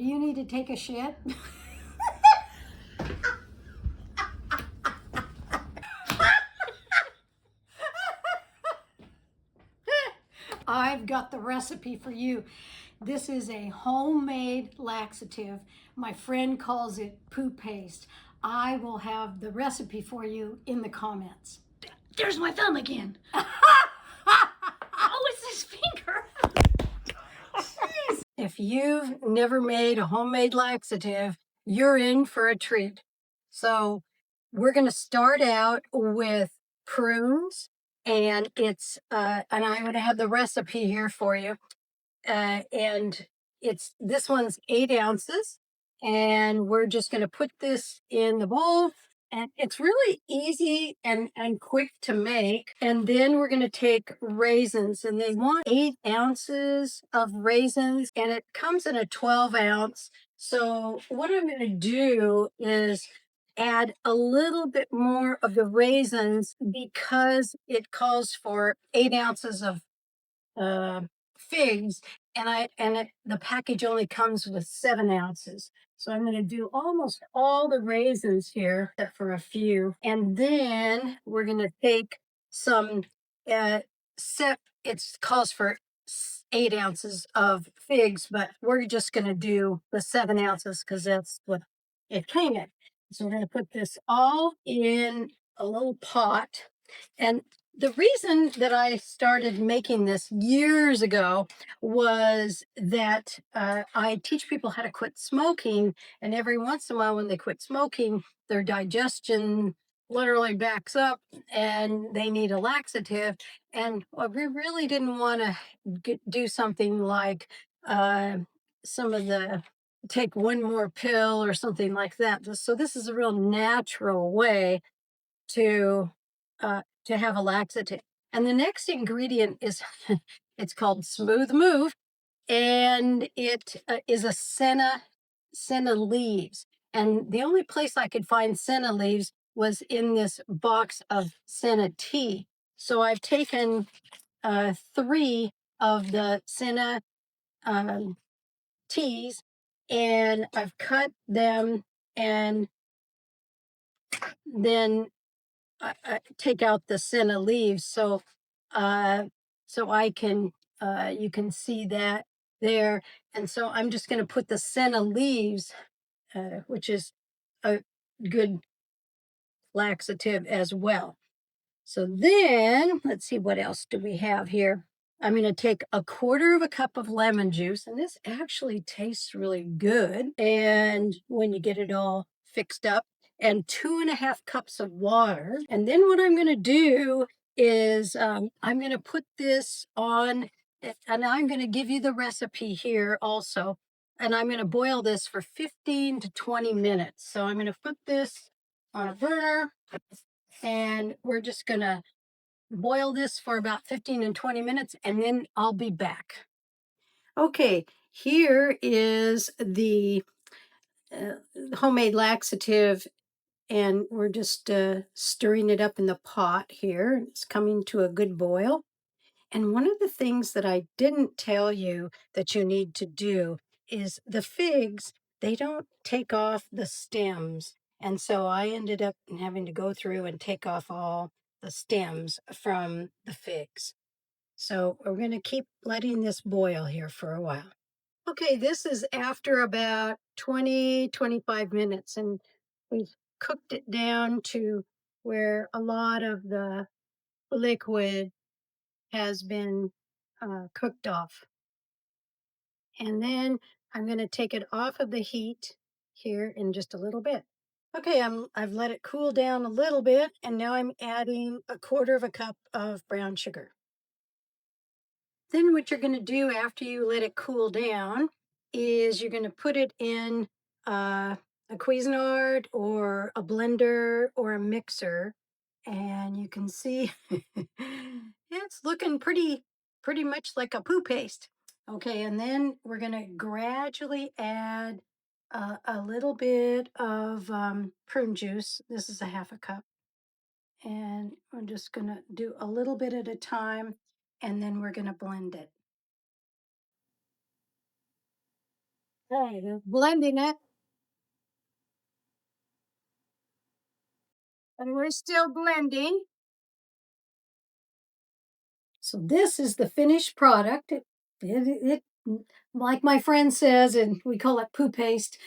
you need to take a shit? I've got the recipe for you. This is a homemade laxative. My friend calls it poop paste. I will have the recipe for you in the comments. There's my thumb again. Oh, it's this finger. If you've never made a homemade laxative, you're in for a treat. So we're going to start out with prunes, and and I'm going to have the recipe here for you. And this one's 8 ounces, and we're just going to put this in the bowl. And it's really easy and quick to make. And then we're going to take raisins, and they want 8 ounces of raisins, and it comes in a 12 ounce. So what I'm going to do is add a little bit more of the raisins because it calls for 8 ounces of figs, and the package only comes with 7 ounces. So I'm going to do almost all the raisins here, except for a few, and then we're going to take some. It calls for 8 ounces of figs, but we're just going to do the 7 ounces because that's what it came in. So we're going to put this all in a little pot, and the reason that I started making this years ago was that I teach people how to quit smoking. And every once in a while, when they quit smoking, their digestion literally backs up and they need a laxative. And we really didn't want to do something like some of the take one more pill or something like that. So this is a real natural way to have a laxative. And the next ingredient is it's called Smooth Move, and it is a senna leaves. And the only place I could find senna leaves was in this box of senna tea. So I've taken 3 of the senna teas, and I've cut them, and then take out the senna leaves, uh, so I can you can see that there. And so I'm just going to put the senna leaves, which is a good laxative as well. So then let's see, what else do we have here? I'm going to take a quarter of a cup of lemon juice, and this actually tastes really good. And when you get it all fixed up, and 2.5 cups of water. And then what I'm going to do is I'm going to put this on, and I'm going to give you the recipe here also. And I'm going to boil this for 15 to 20 minutes. So I'm going to put this on a burner, and we're just going to boil this for about 15 and 20 minutes, and then I'll be back. Okay, here is the homemade laxative, and we're just stirring it up in the pot here. It's coming to a good boil. And one of the things that I didn't tell you that you need to do is the figs, they don't take off the stems. And so I ended up having to go through and take off all the stems from the figs. So we're going to keep letting this boil here for a while. Okay, this is after about 20-25 minutes, and we've cooked it down to where a lot of the liquid has been cooked off. And then I'm going to take it off of the heat here in just a little bit. Okay, I've let it cool down a little bit, and now I'm adding a quarter of a cup of brown sugar. Then what you're going to do after you let it cool down is you're going to put it in a Cuisinart or a blender or a mixer, and you can see it's looking pretty much like a poo paste. Okay, and then we're going to gradually add a little bit of prune juice. This is a half a cup, and we're just going to do a little bit at a time, and then we're going to blend it. Okay, blending it. And we're still blending. So this is the finished product. Like my friend says, and we call it poo paste.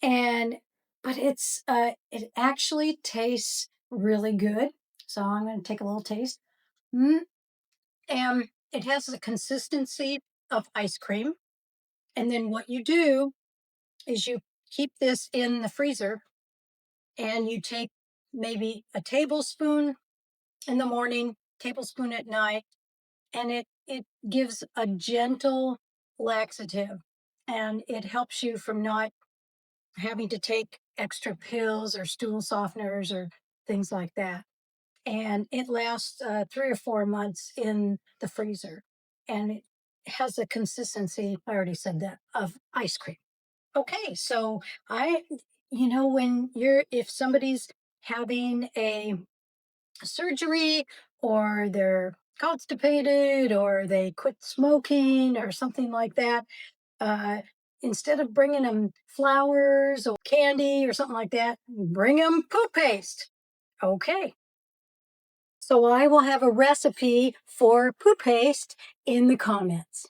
And but it actually tastes really good. So I'm going to take a little taste. Mm, and it has the consistency of ice cream. And then what you do is you keep this in the freezer and you take maybe a tablespoon in the morning, tablespoon at night, and it gives a gentle laxative and it helps you from not having to take extra pills or stool softeners or things like that. And it lasts 3 or 4 months in the freezer and it has a consistency, I already said that, of ice cream. Okay, so when if somebody's having a surgery or they're constipated or they quit smoking or something like that, uh, instead of bringing them flowers or candy or something like that, bring them poop paste. Okay, so I will have a recipe for poop paste in the comments.